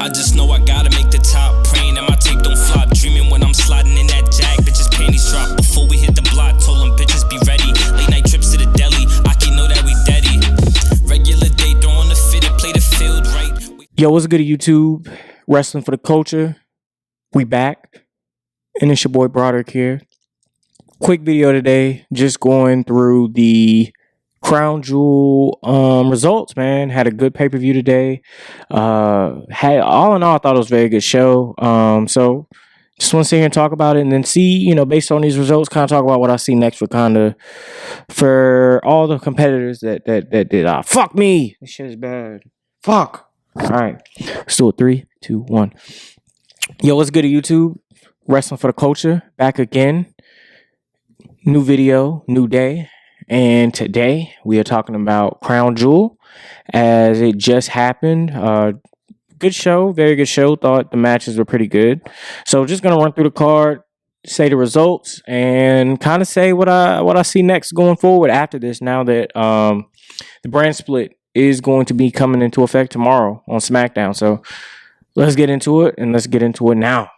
I just know I gotta make the top. Praying that my tape don't flop. Dreaming when I'm sliding in that jack. Bitches panties drop. Before we hit the block, told them bitches be ready. Late night trips to the deli. I can know that we daddy. Regular day, throwing the fitted, play the field right. Yo, what's good, YouTube? Wrestling for the culture. We back. And it's your boy Broderick here. Quick video today. Just going through the Crown Jewel results, man. Had a good pay-per-view today. Had all in all, I thought it was a very good show. So just want to sit here and talk about it, and then see, you know, based on these results, kind of talk about what I see next for all the competitors that did. Fuck me. This shit is bad. Fuck. All right. Let's do it. 3, 2, 1. Yo, what's good at YouTube? Wrestling for the culture. Back again. New video, new day. And today we are talking about Crown Jewel as it just happened. Good show, very good show. Thought the matches were pretty good. So just gonna run through the card, say the results, and kind of say what I see next going forward after this. Now that the brand split is going to be coming into effect tomorrow on Smackdown. So let's get into it, and let's get into it now.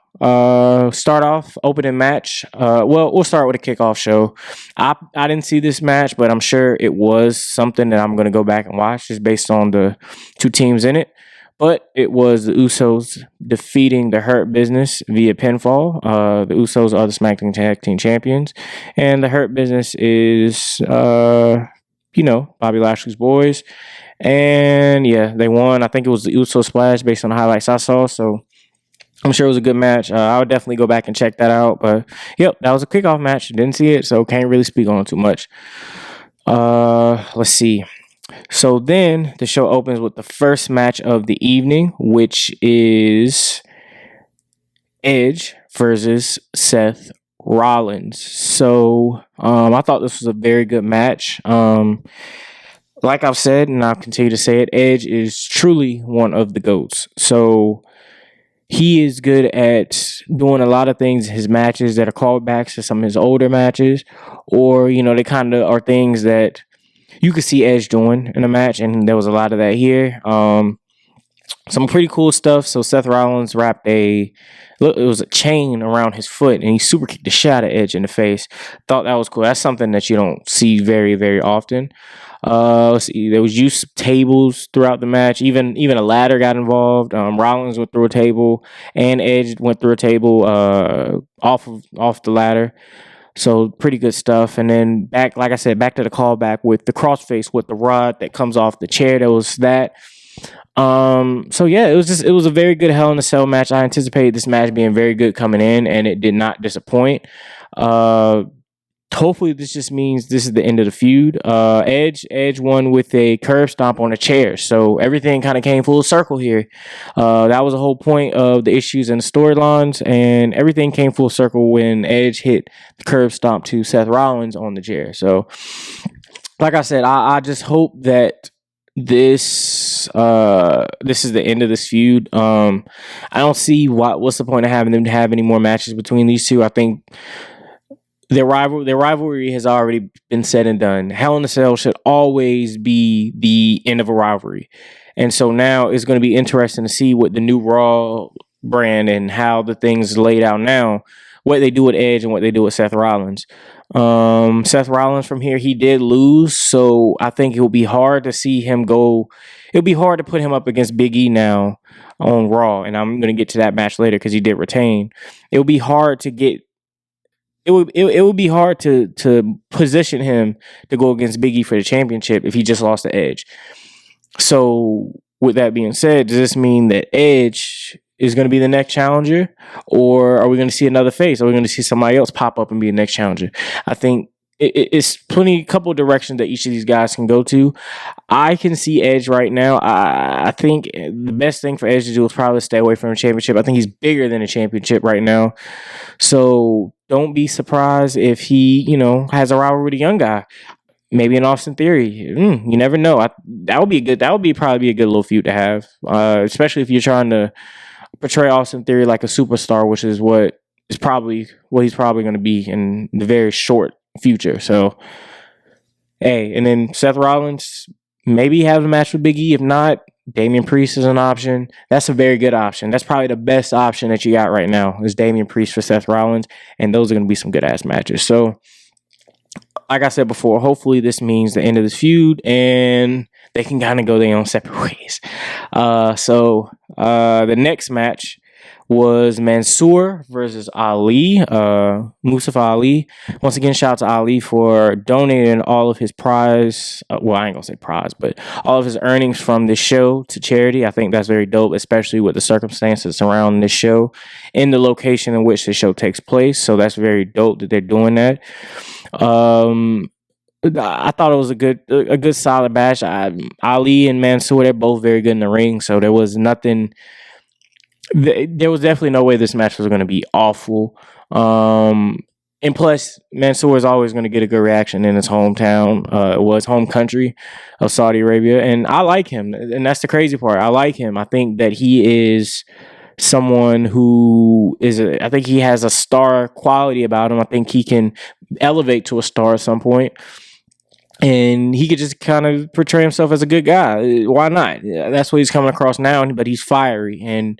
Start off opening match. We'll start with a kickoff show. I didn't see this match, but I'm sure it was something that I'm going to go back and watch just based on the two teams in it. But it was the Usos defeating the Hurt Business via pinfall. The Usos are the Smackdown Tag Team Champions, and the Hurt Business is Bobby Lashley's boys. And yeah, they won. I think it was the Uso Splash based on the highlights I saw. So I'm sure it was a good match. I would definitely go back and check that out. But, yep, that was a kickoff match. Didn't see it, so can't really speak on it too much. Let's see. So then the show opens with the first match of the evening, which is Edge versus Seth Rollins. So I thought this was a very good match. Like I've said, and I'll continue to say it, Edge is truly one of the GOATs. So he is good at doing a lot of things in his matches that are callbacks to some of his older matches, or, you know, they kind of are things that you could see Edge doing in a match, and there was a lot of that here. Some pretty cool stuff. So Seth Rollins wrapped it was a chain around his foot, and he super kicked the shot at Edge in the face. Thought that was cool. That's something that you don't see very, very often. Let's see. There was use of tables throughout the match. Even a ladder got involved. Rollins went through a table, and Edge went through a table off the ladder. So pretty good stuff. And then back, like I said, back to the callback with the crossface with the rod that comes off the chair. There was that. So yeah, it was a very good Hell in a Cell match. I anticipated this match being very good coming in, and it did not disappoint. Hopefully this just means this is the end of the feud. Edge won with a curb stomp on a chair. So everything kind of came full circle here. That was the whole point of the issues and the storylines, and everything came full circle when Edge hit the curb stomp to Seth Rollins on the chair. So like I said, I just hope that this is the end of this feud. I don't see what's the point of having them to have any more matches between these two. I think their rivalry has already been said and done. Hell in a Cell should always be the end of a rivalry. And so now it's going to be interesting to see what the new Raw brand and how the things laid out now, what they do with Edge and what they do with Seth Rollins. Seth Rollins from here, he did lose, so I think it will be hard to see him go. It'll be hard to put him up against Big E now on Raw, and I'm going to get to that match later because he did retain. It would be hard to get. It would be hard to position him to go against Big E for the championship if he just lost to Edge. So with that being said, does this mean that Edge is going to be the next challenger, or are we going to see another face? Are we going to see somebody else pop up and be the next challenger? I think it's a couple of directions that each of these guys can go to. I can see Edge right now. I think the best thing for Edge to do is probably stay away from the championship. I think he's bigger than a championship right now. So don't be surprised if he, has a rivalry with a young guy. Maybe an Austin Theory. You never know. That would probably be a good little feud to have, especially if you're trying to portray Austin Theory like a superstar, which is what he's probably going to be in the very short future. So, hey, and then Seth Rollins maybe have a match with Big E. If not, Damian Priest is an option. That's a very good option. That's probably the best option that you got right now is Damian Priest for Seth Rollins, and those are going to be some good ass matches. So, like I said before, hopefully this means the end of this feud and they can kind of go their own separate ways. The next match was Mansour versus Ali, Mustafa Ali. Once again, shout out to Ali for donating all of his prize. Well, I ain't gonna say prize, but all of his earnings from this show to charity. I think that's very dope, especially with the circumstances surrounding this show and the location in which the show takes place. So that's very dope that they're doing that. I thought it was a good solid match. Ali and Mansour, they're both very good in the ring, so there was nothing. There was definitely no way this match was going to be awful. And plus, Mansour is always going to get a good reaction in his hometown. It was home country of Saudi Arabia. And I like him. And that's the crazy part. I like him. I think that he is someone who I think he has a star quality about him. I think he can elevate to a star at some point. And he could just kind of portray himself as a good guy. Why not? That's what he's coming across now, but he's fiery. And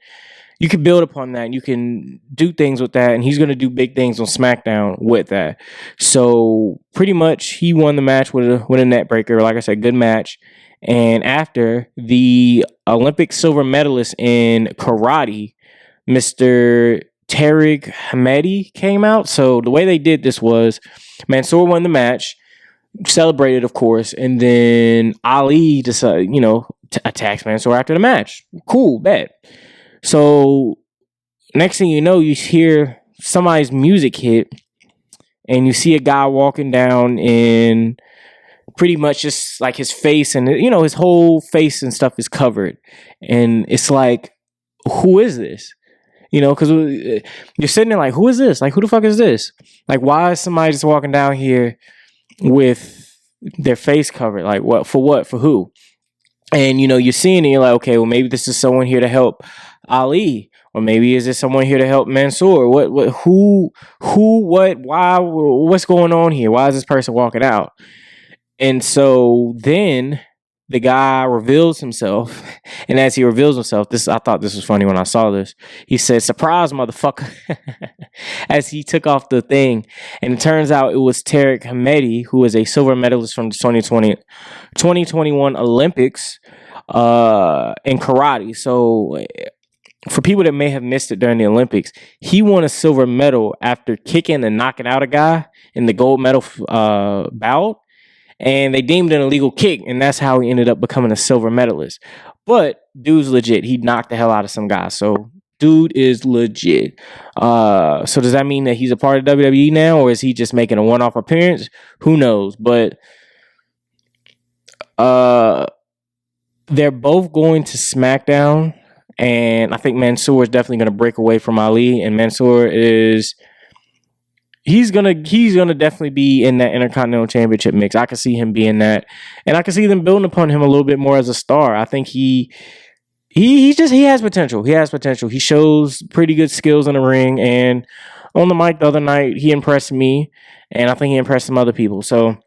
you can build upon that. You can do things with that. And he's going to do big things on Smackdown with that. So pretty much he won the match with a net breaker. Like I said, good match. And after, the Olympic silver medalist in karate, Mr. Tariq Hamedi, came out. So the way they did this was Mansour won the match, celebrated, of course, and then Ali decided, attacks Mansour after the match. Cool, bet. So next thing you know, you hear somebody's music hit, and you see a guy walking down in pretty much just like his face, and his whole face and stuff is covered, and it's like, who is this? Because you're sitting there like, who is this? Like, who the fuck is this? Like, why is somebody just walking down here with their face covered? Like, what? For what? For who? And you're seeing it, you're like, okay, well, maybe this is someone here to help Ali, or maybe is this someone here to help Mansour? Who, what, why, what's going on here? Why is this person walking out? And so then the guy reveals himself, and as he reveals himself, I thought this was funny when I saw this. He said, "Surprise, motherfucker," as he took off the thing. And it turns out it was Tariq Hamedi, who is a silver medalist from the 2021 Olympics in karate. So for people that may have missed it during the Olympics, he won a silver medal after kicking and knocking out a guy in the gold medal bout. And they deemed it an illegal kick, and that's how he ended up becoming a silver medalist. But dude's legit. He knocked the hell out of some guy. So dude is legit. So does that mean that he's a part of WWE now, or is he just making a one-off appearance? Who knows? But they're both going to Smackdown, and I think Mansour is definitely going to break away from Ali, and Mansour is... He's gonna definitely be in that Intercontinental Championship mix. I can see him being that, and I can see them building upon him a little bit more as a star. I think he has potential. He has potential. He shows pretty good skills in the ring, and on the mic the other night he impressed me, and I think he impressed some other people. So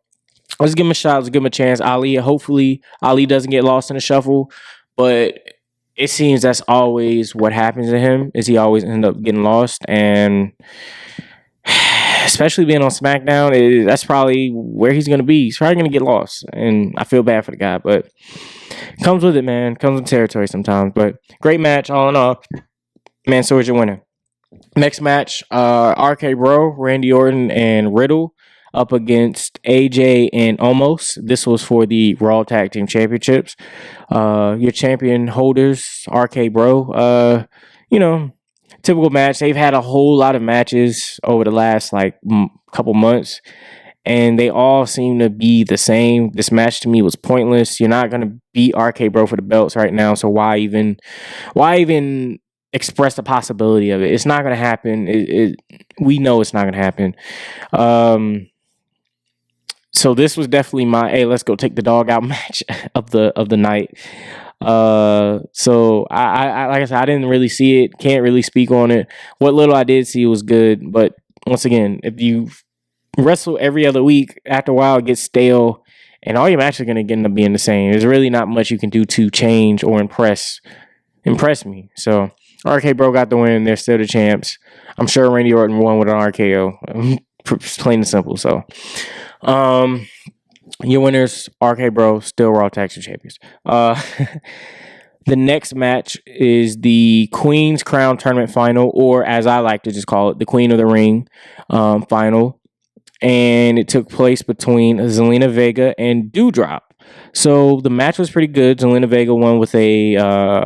let's give him a shot. Let's give him a chance. Hopefully Ali doesn't get lost in the shuffle, but it seems that's always what happens to him. Is he always end up getting lost, and especially being on SmackDown, that's probably where he's going to be. He's probably going to get lost, and I feel bad for the guy, but comes with it, man. Comes with territory sometimes, but great match all in all. Mansour's your winner. Next match, RK Bro, Randy Orton, and Riddle up against AJ and Omos. This was for the Raw Tag Team Championships. Your champion holders, RK Bro, typical match. They've had a whole lot of matches over the last couple months, and they all seem to be the same. This match to me was pointless. You're not gonna beat RK Bro for the belts right now, so why even express the possibility of it? It's not gonna happen. We know it's not gonna happen. So this was definitely my let's go take the dog out match of the night. So I like I said, I didn't really see it, can't really speak on it. What little I did see was good, but once again, if you wrestle every other week, after a while it gets stale And all your matches are going to end up being the same. There's really not much you can do to change or impress me. So RK Bro got the win. They're still the champs. I'm sure Randy Orton won with an RKO. Plain and simple. So your winners, RK Bro, still Raw Tag Team Champions. The next match is the Queen's Crown Tournament Final, or as I like to just call it, the Queen of the Ring Final. And it took place between Zelina Vega and Doudrop. So the match was pretty good. Zelina Vega won with a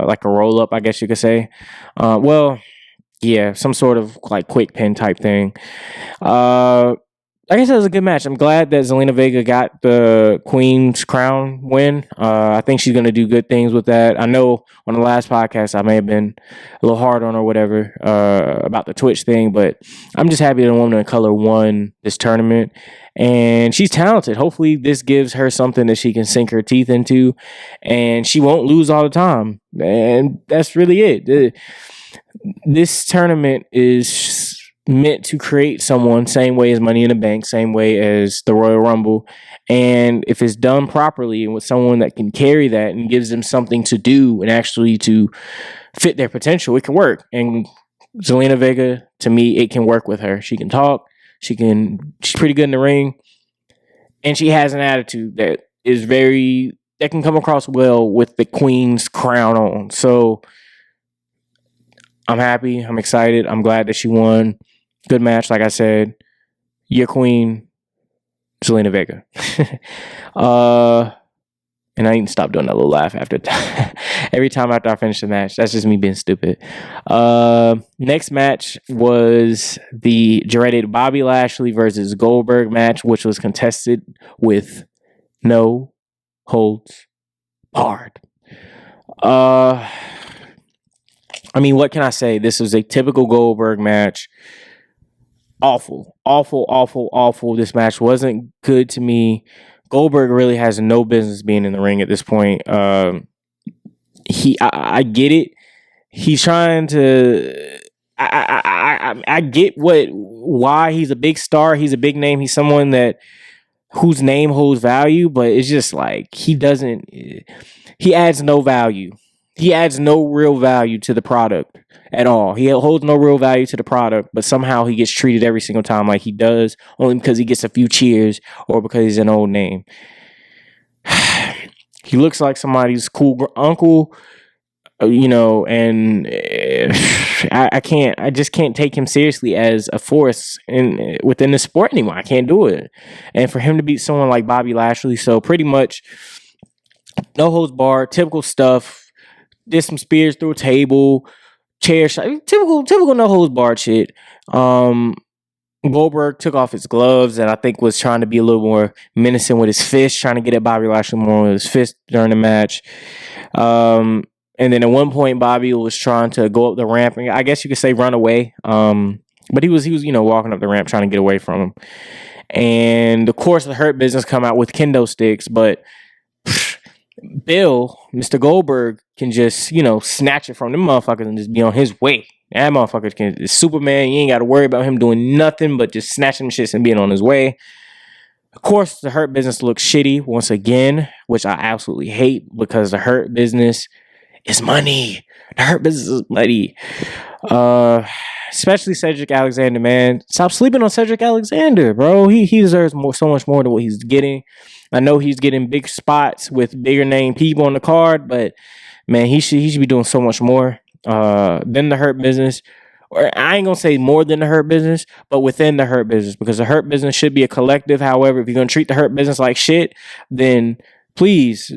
like a roll up, I guess you could say. Some sort of like quick pin type thing. Like I said, it was a good match. I'm glad that Zelina Vega got the Queen's Crown win. I think she's going to do good things with that. I know on the last podcast I may have been a little hard on her or whatever about the Twitch thing, but I'm just happy that a woman of color won this tournament. And she's talented. Hopefully this gives her something that she can sink her teeth into, and she won't lose all the time. And that's really it. This tournament is meant to create someone, same way as Money in the Bank, same way as the Royal Rumble. And if it's done properly and with someone that can carry that and gives them something to do and actually to fit their potential, it can work. And Zelina Vega, to me, it can work with her. She can talk. She's pretty good in the ring. And she has an attitude that can come across well with the Queen's crown on. So I'm happy. I'm excited. I'm glad that she won. Good match, like I said. Your queen, Zelina Vega. And I need to stop doing that little laugh after every time after I finish the match. That's just me being stupid. Next match was the dreaded Bobby Lashley versus Goldberg match, which was contested with no holds barred. I mean, what can I say? This was a typical Goldberg match. Awful. This match wasn't good to me. Goldberg really has no business being in the ring at this point. I get it. He's trying to. I get why he's a big star. He's a big name. He's someone whose name holds value, but it's just like he adds no value. He adds no real value to the product at all. He holds no real value to the product, but somehow he gets treated every single time like he does, only because he gets a few cheers or because he's an old name. He looks like somebody's cool uncle, and I just can't take him seriously as a force within the sport anymore. I can't do it. And for him to beat someone like Bobby Lashley, so pretty much no holds barred, typical stuff. Did some spears through a table, chair shot, typical no holds barred shit. Goldberg took off his gloves and I think was trying to be a little more menacing with his fist, trying to get at Bobby Lashley more with his fist during the match. And then at one point, Bobby was trying to go up the ramp, and I guess you could say run away. But he was walking up the ramp trying to get away from him. And of course, the Hurt Business come out with kendo sticks, but Mr. Goldberg can just, snatch it from them motherfuckers and just be on his way. That motherfucker is Superman. You ain't got to worry about him doing nothing but just snatching shits and being on his way. Of course, the Hurt Business looks shitty once again, which I absolutely hate because the Hurt Business is money. The Hurt Business is money. Especially Cedric Alexander, man. Stop sleeping on Cedric Alexander, bro. He deserves so much more than what he's getting. I know he's getting big spots with bigger name people on the card, but man, he should be doing so much more than the Hurt Business. Or I ain't gonna say more than the Hurt Business, but within the Hurt Business, because the Hurt Business should be a collective. However, if you're gonna treat the Hurt Business like shit, then please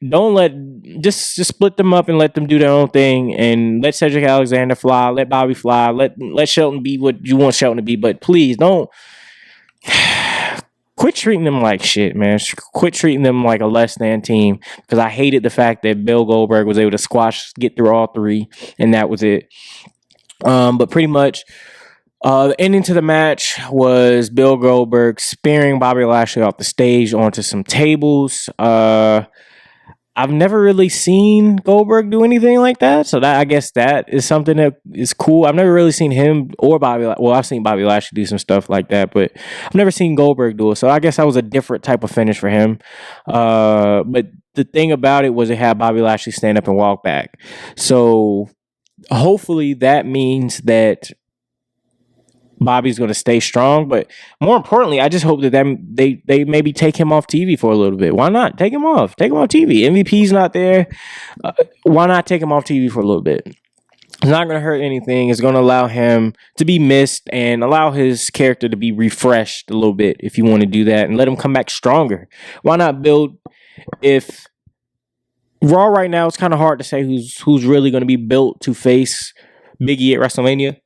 don't just split them up and let them do their own thing, and let Cedric Alexander fly, let Bobby fly, let Shelton be what you want Shelton to be, but please don't quit treating them like shit, man. Quit treating them like a less than team, because I hated the fact that Bill Goldberg was able to get through all three, and that was it. But pretty much, the ending to the match was Bill Goldberg spearing Bobby Lashley off the stage onto some tables. I've never really seen Goldberg do anything like that. So that I guess that is something that is cool. I've never really seen him or Bobby. Well, I've seen Bobby Lashley do some stuff like that, but I've never seen Goldberg do it. So I guess that was a different type of finish for him. But the thing about it was it had Bobby Lashley stand up and walk back. So hopefully that means that Bobby's going to stay strong, but more importantly, I just hope that they maybe take him off TV for a little bit. Why not? Take him off TV. MVP's not there. Why not take him off TV for a little bit? It's not going to hurt anything. It's going to allow him to be missed and allow his character to be refreshed a little bit if you want to do that and let him come back stronger. Why not build? If Raw right now, it's kind of hard to say who's really going to be built to face Big E at WrestleMania.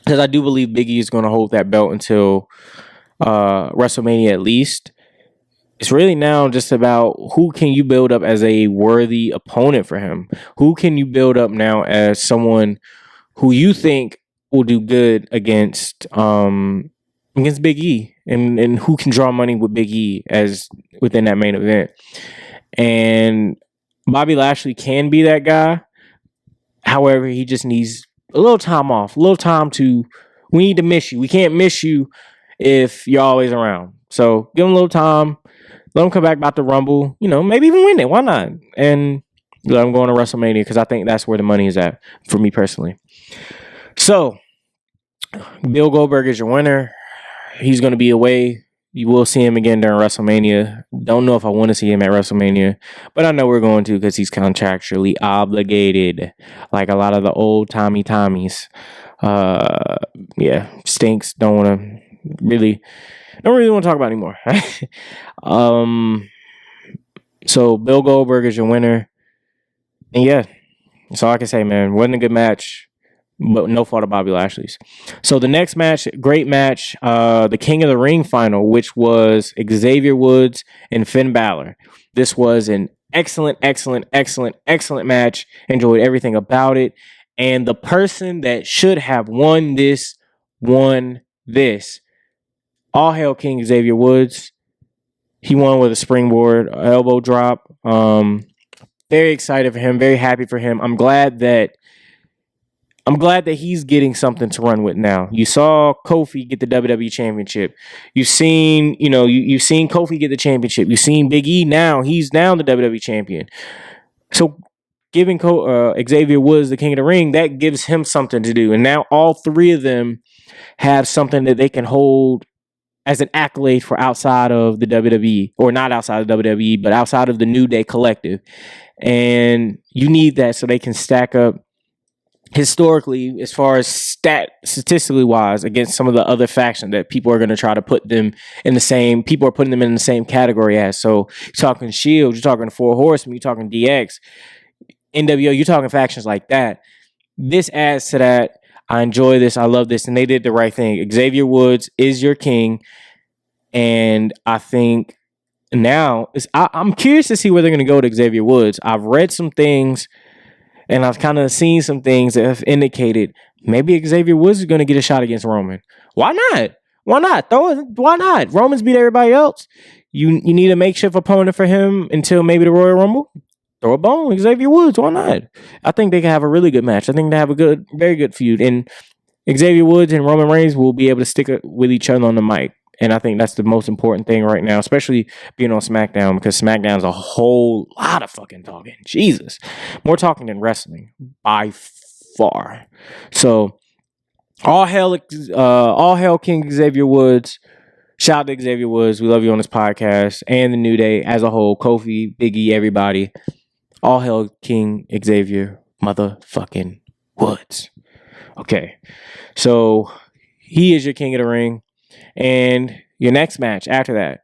Because I do believe Big E is going to hold that belt until WrestleMania at least. It's really now just about who can you build up as a worthy opponent for him? Who can you build up now as someone who you think will do good against Big E? And who can draw money with Big E as within that main event? And Bobby Lashley can be that guy. However, he just needs a little time off, a little time we need to miss you. We can't miss you if you're always around. So give him a little time. Let him come back about the Rumble. Maybe even win it. Why not? And let him go on to WrestleMania because I think that's where the money is at for me personally. So Bill Goldberg is your winner. He's going to be away. You will see him again during WrestleMania. Don't know if I want to see him at WrestleMania, but I know we're going to because he's contractually obligated, like a lot of the old Tommies. Stinks. Don't really want to talk about it anymore. So Bill Goldberg is your winner, and yeah, that's all I can say, man. Wasn't a good match, but no fault of Bobby Lashley's. So the next match, great match, the King of the Ring final, which was Xavier Woods and Finn Balor. This was an excellent match. Enjoyed everything about it. And the person that should have won this. All hail King Xavier Woods. He won with a springboard elbow drop. Very excited for him. Very happy for him. I'm glad that he's getting something to run with now. You saw Kofi get the WWE Championship. You've seen Kofi get the championship. You've seen Big E now. He's now the WWE Champion. So giving Xavier Woods the King of the Ring, that gives him something to do. And now all three of them have something that they can hold as an accolade for outside of the WWE, or not outside of WWE, but outside of the New Day collective. And you need that so they can stack up historically, as far as statistically wise, against some of the other factions that people are going to try to put them in the same. People are putting them in the same category as. So you're talking Shield, you're talking Four Horsemen, you're talking DX, NWO, you're talking factions like that. This adds to that. I enjoy this. I love this, and they did the right thing. Xavier Woods is your king, and I think now I'm curious to see where they're going to go to Xavier Woods. I've read some things. And I've kind of seen some things that have indicated maybe Xavier Woods is going to get a shot against Roman. Why not? Why not? Why not? Roman's beat everybody else. You need a makeshift opponent for him until maybe the Royal Rumble. Throw a bone, Xavier Woods. Why not? I think they can have a really good match. I think they have a very good feud. And Xavier Woods and Roman Reigns will be able to stick with each other on the mic. And I think that's the most important thing right now, especially being on SmackDown, because SmackDown's a whole lot of fucking talking. Jesus. More talking than wrestling by far. So all hail King Xavier Woods. Shout out to Xavier Woods. We love you on this podcast and the New Day as a whole. Kofi, Big E, everybody. All hail King Xavier motherfucking Woods. Okay. So he is your King of the Ring. And your next match after that,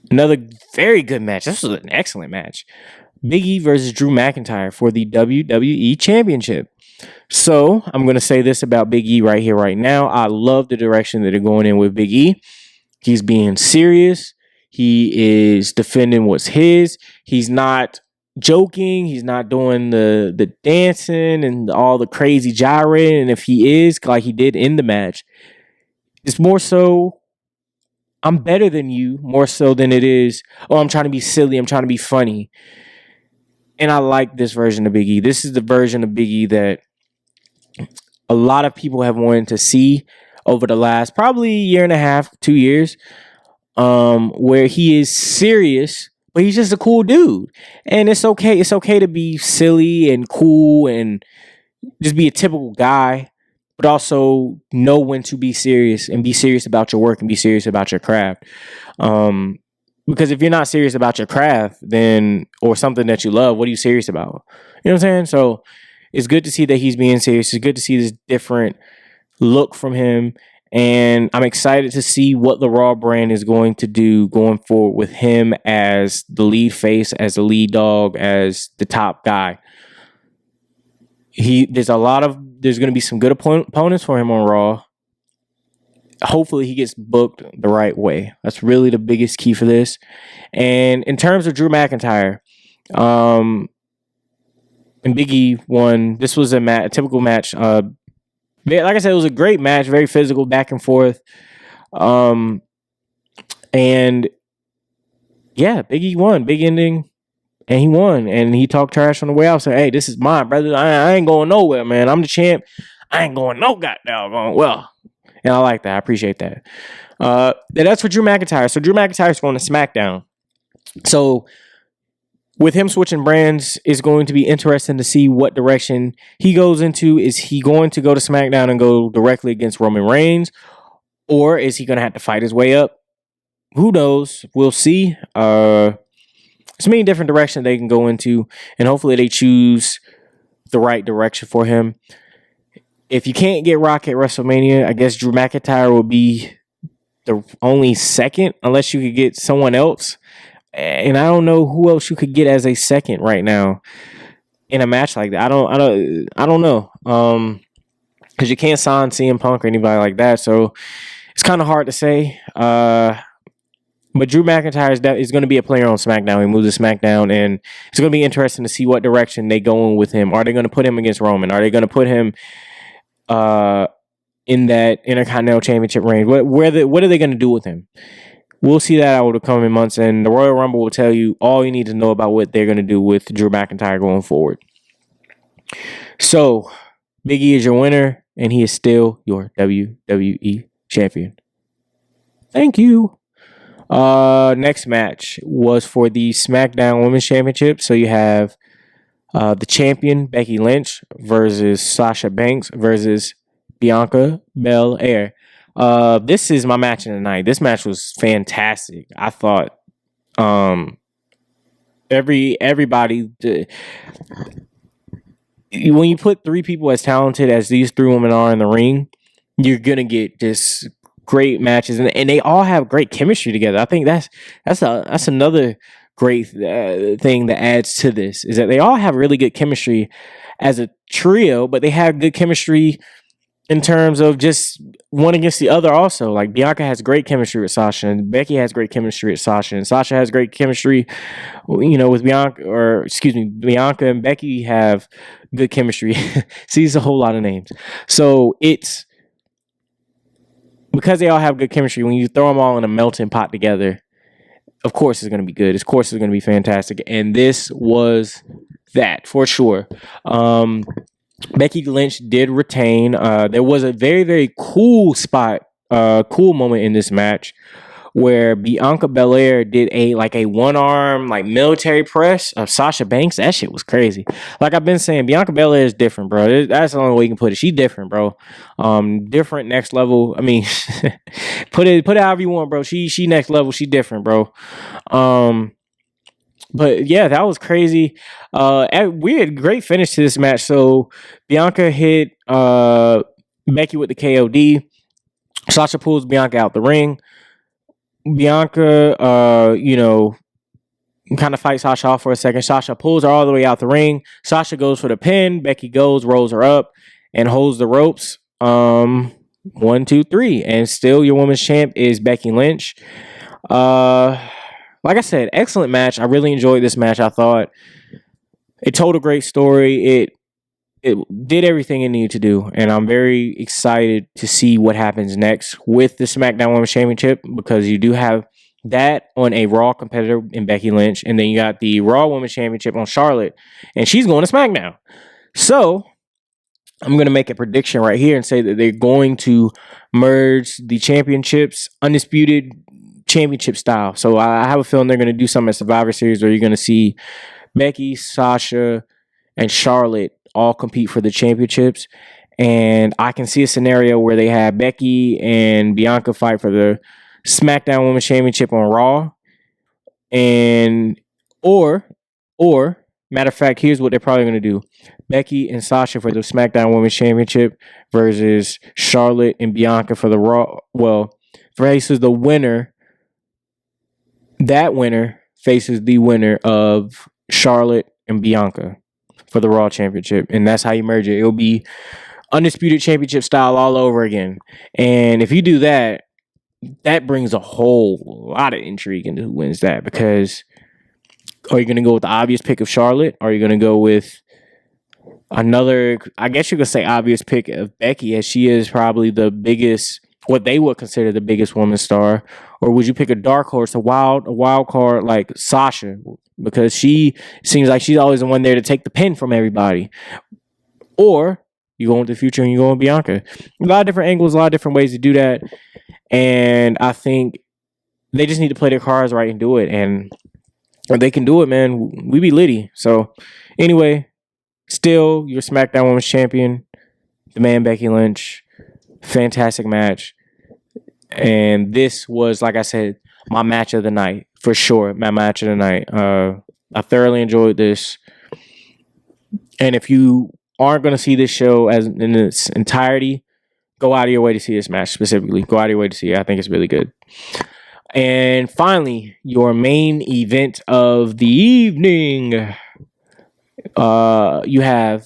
another very good match. This was an excellent match. Big E versus Drew McIntyre for the WWE Championship. So I'm going to say this about Big E right here, right now. I love the direction that they're going in with Big E. He's being serious. He is defending what's his. He's not joking. He's not doing the dancing and all the crazy gyrating. And if he is, like he did in the match, it's more so I'm better than you, more so than it is, oh, I'm trying to be silly, I'm trying to be funny. And I like this version of Big E. This is the version of Big E that a lot of people have wanted to see over the last probably year and a half, 2 years, where he is serious, but he's just a cool dude. And it's okay. It's okay to be silly and cool and just be a typical guy, but also know when to be serious and be serious about your work and be serious about your craft. Because if you're not serious about your craft, then, or something that you love, what are you serious about? You know what I'm saying? So it's good to see that he's being serious. It's good to see this different look from him. And I'm excited to see what the Raw brand is going to do going forward with him as the lead face, as the lead dog, as the top guy. There's going to be some good opponents for him on Raw. Hopefully he gets booked the right way. That's really the biggest key for this. And in terms of Drew McIntyre, and Big E won. This was a typical match. Like I said, it was a great match, very physical, back and forth. And yeah, Big E won, big ending, and he won. And he talked trash on the way out. Said, "Hey, this is mine, brother. I ain't going nowhere, man. I'm the champ. I ain't going no goddamn going well." And I like that. I appreciate that. And that's for Drew McIntyre. So Drew McIntyre is going to SmackDown. So with him switching brands, it's going to be interesting to see what direction he goes into. Is he going to go to SmackDown and go directly against Roman Reigns? Or is he going to have to fight his way up? Who knows? We'll see. There's many different directions they can go into. And hopefully they choose the right direction for him. If you can't get Rock at WrestleMania, I guess Drew McIntyre will be the only second, unless you could get someone else. And I don't know who else you could get as a second right now in a match like that. I don't know. Because you can't sign CM Punk or anybody like that, so it's kind of hard to say. But Drew McIntyre is going to be a player on SmackDown. He moves to SmackDown, and it's going to be interesting to see what direction they go in with him. Are they going to put him against Roman? Are they going to put him in that Intercontinental Championship range? What are they going to do with him? We'll see that over the coming months, and the Royal Rumble will tell you all you need to know about what they're going to do with Drew McIntyre going forward. So, Big E is your winner, and he is still your WWE Champion. Thank you. Next match was for the SmackDown Women's Championship. So you have the champion, Becky Lynch, versus Sasha Banks versus Bianca Belair. This is my match of the night. This match was fantastic. I thought everybody when you put three people as talented as these three women are in the ring, you're gonna get just great matches, and they all have great chemistry together. I think that's another great thing that adds to this, is that they all have really good chemistry as a trio, but they have good chemistry in terms of just one against the other also. Like Bianca has great chemistry with Sasha, and Becky has great chemistry with Sasha, and Sasha has great chemistry, with Bianca and Becky have good chemistry. See, it's a whole lot of names. So it's because they all have good chemistry. When you throw them all in a melting pot together, of course it's going to be good. Of course it's going to be fantastic. And this was that for sure. Becky Lynch did retain. There was a very, very cool moment in this match where Bianca Belair did a one-arm military press of Sasha Banks. That shit was crazy. Like I've been saying, Bianca Belair is different, bro. That's the only way you can put it. She different, bro. Different, next level. I mean, put it however you want, bro. She next level. She different, bro. But yeah, that was crazy. We had a great finish to this match. So Bianca hit Becky with the KOD. Sasha pulls Bianca out the ring. Bianca, kind of fights Sasha off for a second. Sasha pulls her all the way out the ring. Sasha goes for the pin. Becky rolls her up, and holds the ropes. 1, 2, 3. And still your women's champ is Becky Lynch. Like I said, excellent match. I really enjoyed this match. I thought it told a great story. it did everything it needed to do, and I'm very excited to see what happens next with the SmackDown Women's Championship, because you do have that on a Raw competitor in Becky Lynch, and then you got the Raw Women's Championship on Charlotte, and she's going to SmackDown. So I'm going to make a prediction right here and say that they're going to merge the championships, undisputed championship style. So I have a feeling they're going to do something at Survivor Series where you're going to see Becky, Sasha, and Charlotte all compete for the championships. And I can see a scenario where they have Becky and Bianca fight for the SmackDown Women's Championship on Raw. And or matter of fact, here's what they're probably going to do. Becky and Sasha for the SmackDown Women's Championship versus Charlotte and Bianca for the Raw. Well, faces the winner. That winner faces the winner of Charlotte and Bianca for the Raw Championship. And that's how you merge it. It'll be undisputed championship style all over again. And if you do that, that brings a whole lot of intrigue into who wins that. Because are you going to go with the obvious pick of Charlotte? Or are you going to go with another, I guess you could say, obvious pick of Becky, as she is probably the biggest, what they would consider the biggest woman star? Or would you pick a dark horse, a wild card like Sasha? Because she seems like she's always the one there to take the pin from everybody. Or you go into the future and you go with Bianca. A lot of different angles, a lot of different ways to do that. And I think they just need to play their cards right and do it. And if they can do it, man, we be litty. So anyway, still your SmackDown Women's Champion, the man Becky Lynch. Fantastic match. And this was, like I said, my match of the night. For sure, my match of the night. I thoroughly enjoyed this. And if you aren't going to see this show as in its entirety, go out of your way to see this match specifically. Go out of your way to see it. I think it's really good. And finally, your main event of the evening. You have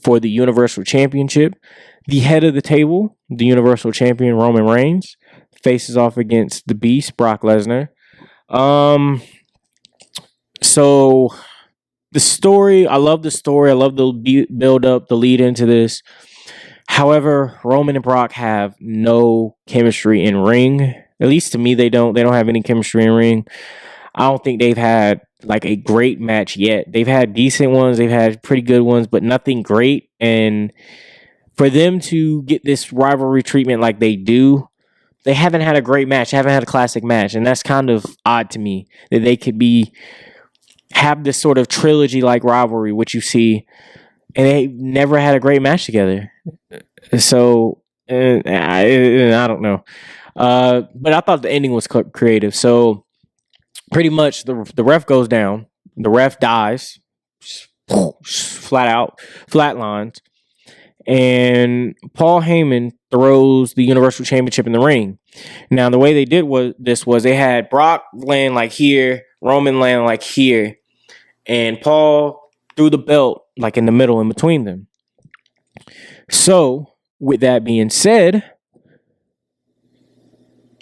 for the Universal Championship, the head of the table, the Universal Champion Roman Reigns, faces off against the Beast Brock Lesnar. So the story, I love the story. I love the build up, the lead into this. However, Roman and Brock have no chemistry in ring. At least to me, they don't. They don't have any chemistry in ring. I don't think they've had like a great match yet. They've had decent ones. They've had pretty good ones, but nothing great. And for them to get this rivalry treatment like they do, they haven't had a great match. They haven't had a classic match. And that's kind of odd to me that they could have this sort of trilogy-like rivalry, which you see, and they never had a great match together. So, I don't know. But I thought the ending was creative. So, pretty much the ref goes down. The ref dies. Flatlines. And Paul Heyman throws the Universal Championship in the ring. Now, the way they did this was they had Brock laying like here, Roman laying like here, and Paul threw the belt like in the middle in between them. So, with that being said,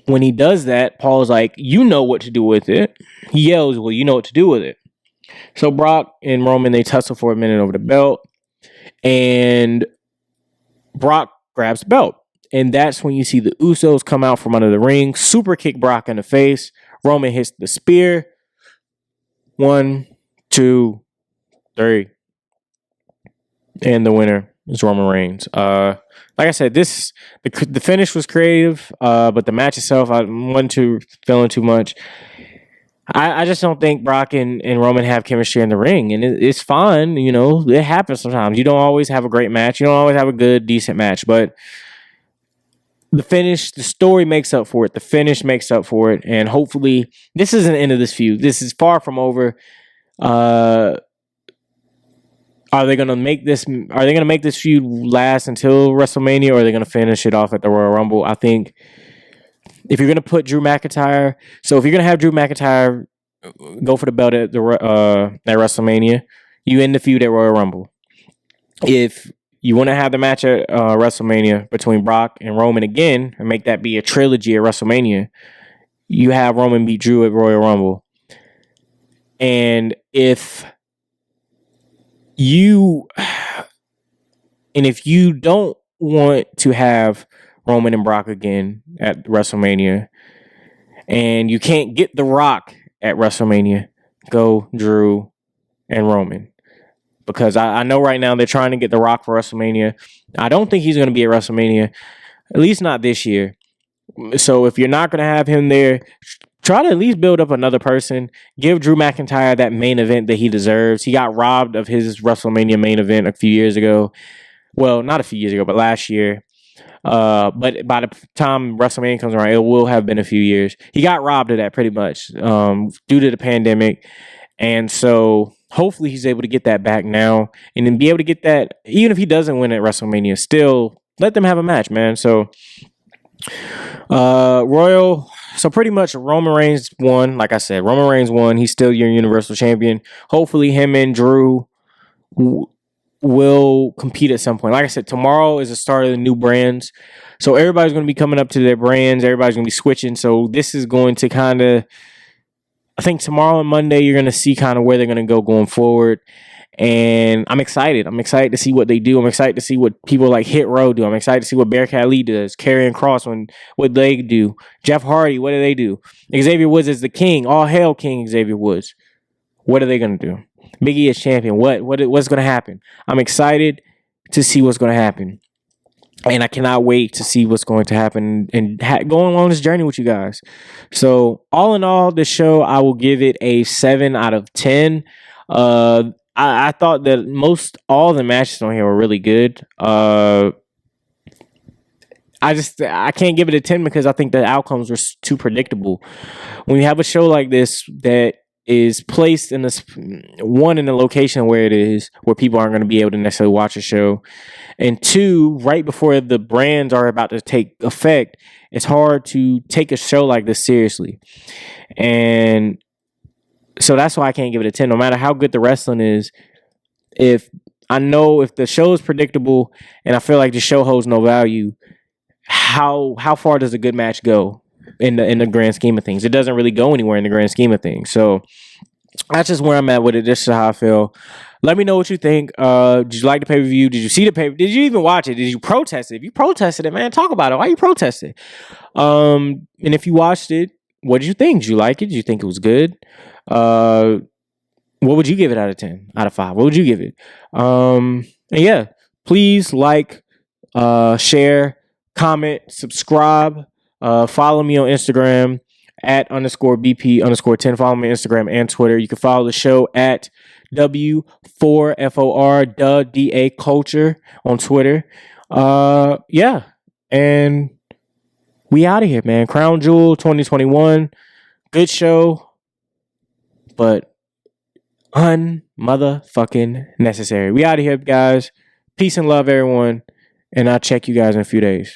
when he does that, Paul's like, you know what to do with it. He yells, well, you know what to do with it. So Brock and Roman, they tussle for a minute over the belt. And Brock grabs the belt. And that's when you see the Usos come out from under the ring, super kick Brock in the face. Roman hits the spear. 1, 2, 3. And the winner is Roman Reigns. Like I said, the finish was creative, but the match itself, I wasn't feeling too much. I just don't think Brock and Roman have chemistry in the ring, and it's fine. You know, it happens sometimes. You don't always have a great match. You don't always have a good, decent match, but the finish, the story makes up for it. The finish makes up for it, and hopefully, this isn't the end of this feud. This is far from over. Are they gonna make this? Are they gonna make this feud last until WrestleMania, or are they gonna finish it off at the Royal Rumble? I think if you're gonna put Drew McIntyre, so if you're gonna have Drew McIntyre go for the belt at WrestleMania, you end the feud at Royal Rumble. If you want to have the match at WrestleMania between Brock and Roman again, and make that be a trilogy at WrestleMania, you have Roman beat Drew at Royal Rumble. And if you And if you don't want to have Roman and Brock again at WrestleMania, and you can't get The Rock at WrestleMania, go Drew and Roman. Because I know right now they're trying to get The Rock for WrestleMania. I don't think he's going to be at WrestleMania, at least not this year. So if you're not going to have him there, try to at least build up another person. Give Drew McIntyre that main event that he deserves. He got robbed of his WrestleMania main event a few years ago. Well, not a few years ago, but last year. But by the time WrestleMania comes around, it will have been a few years. He got robbed of that pretty much due to the pandemic. And so hopefully he's able to get that back now and then be able to get that, even if he doesn't win at WrestleMania, still let them have a match, man. So so pretty much Roman Reigns won. Like I said, Roman Reigns won. He's still your Universal Champion. Hopefully him and Drew will compete at some point. Like I said, tomorrow is the start of the new brands. So everybody's going to be coming up to their brands. Everybody's going to be switching. So this is going to kind of, I think tomorrow and Monday, you're going to see kind of where they're going to go going forward. And I'm excited. I'm excited to see what they do. I'm excited to see what people like Hit Row do. I'm excited to see what Bearcat Lee does. Karrion Kross, what they do. Jeff Hardy, what do they do? Xavier Woods is the king. All hail King Xavier Woods. What are they going to do? Big E is champion. What's going to happen? I'm excited to see what's going to happen. And I cannot wait to see what's going to happen and going along this journey with you guys. So all in all, this show, I will give it a 7 out of 10. I thought that all the matches on here were really good. I can't give it a 10 because I think the outcomes were too predictable. When you have a show like this that is placed in this one in the location where it is, where people aren't going to be able to necessarily watch a show, and two, right before the brands are about to take effect, it's hard to take a show like this seriously. And so that's why I can't give it a 10. No matter how good the wrestling is, if the show is predictable and I feel like the show holds no value, how far does a good match go in the grand scheme of things? It doesn't really go anywhere in the grand scheme of things. So that's just where I'm at with it. This is how I feel. Let me know what you think. Did you like the pay-per-view? Did you see the pay-per-view? Did you even watch it? Did you protest it? If you protested it, man, talk about it. Why you protested? And if you watched it, what did you think? Did you like it? Did you think it was good? What would you give it out of 10? Out of 5? What would you give it? And yeah, please like, share, comment, subscribe. Follow me on Instagram at _BP_10. Follow me on Instagram and Twitter. You can follow the show at W4FOR DA Culture on Twitter. Yeah. And we out of here, man. Crown Jewel 2021. Good show. But unmotherfucking necessary. We out of here, guys. Peace and love, everyone. And I'll check you guys in a few days.